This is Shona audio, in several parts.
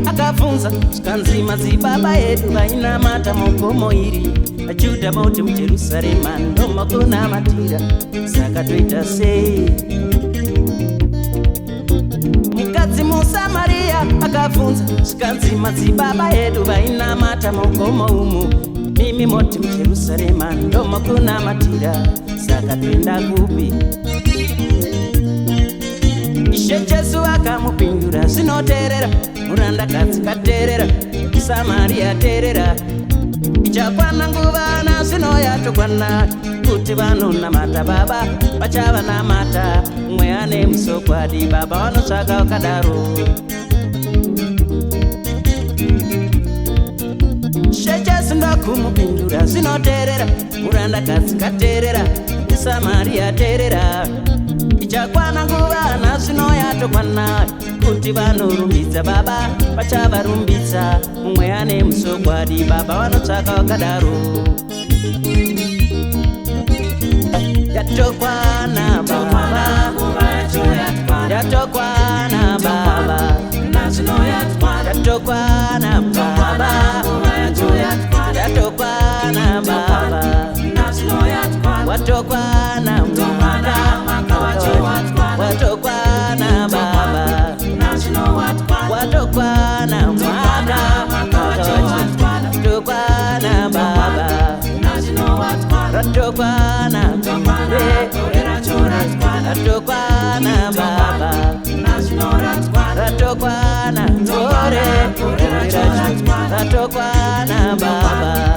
akafunza sikanzima zibaba yedu vainamata mugomo iri Juda mauti mujerusarema ndomagona matira saka toita sei mukadzi muSamaria akafunza sikanzima zibaba yedu vainamata mugomo umu mimi moti mujerusarema ndomagona matira saka toenda kupi Ishe Jesu akamupindura zinoterera murandakadzi katerera Samaria terera ichakwana nguva nazvino yatokwana kuti vanonamata baba vachava namata umwe ane musokwadi baba vanotsvaka wakadaro Ishe Jesu ndokumupindura zinoterera murandakadzi katerera Samaria terera ichakwana nguva nazvino yatokwana kuti vanorumbidza baba vachavarumbidza umwe ane musokwadi baba vanotsvaka wakadaro yatokwana baba yatokwana baba yatokwana baba yatokwana baba watokwana mwaka watokwana baba watokwana mwaka watokwana baba ratokwana ratokwana baba ratokwana ratokwana baba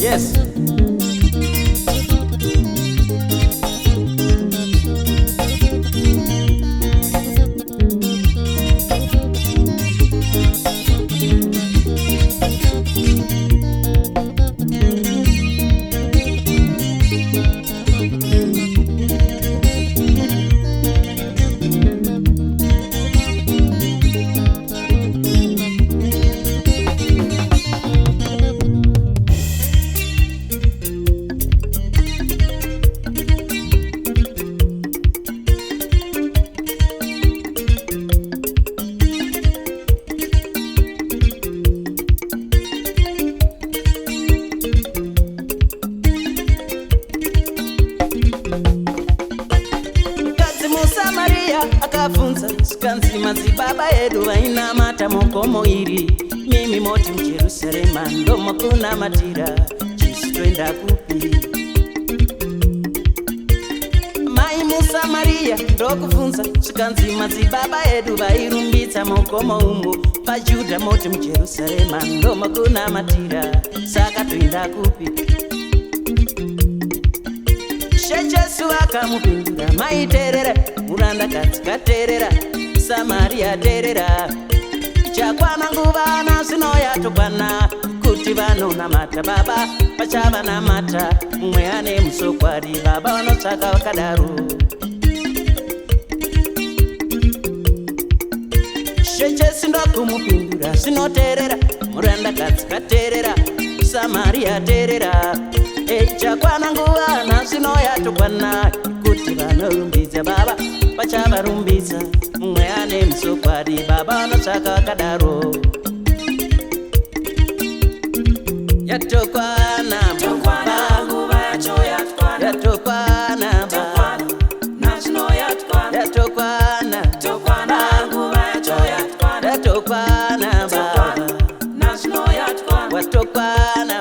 yes akafunza sikanzima zibaba yedu vainamata mugomo iri mimi moti mujerusarema ndomagona matira Jesu toenda kupi mai muSamaria ndokufunza sikanzima zibaba yedu vairumbidza mugomo umu paJudha moti mujerusarema ndomagona matira saka toenda kupi Ishe Jesu akamupindura mai terera murandakadzi katerera Samaria terera ichakwana nguva nazvino yatokwana kuti vanonamata baba vachava namata umwe ane musokwadi baba vanotsvaka wakadaro Ishe Jesu ndokumupindura zvinoterera murandakadzi katerera Samaria terera ichakwana nguva nazvino yatokwana kuti vanorumbidza baba vachavarumbidza umwe ane musokwadi baba vanotsvaka wakadaro yatokwana baba yatokwana baba yatokwana yatokwana baba watokwana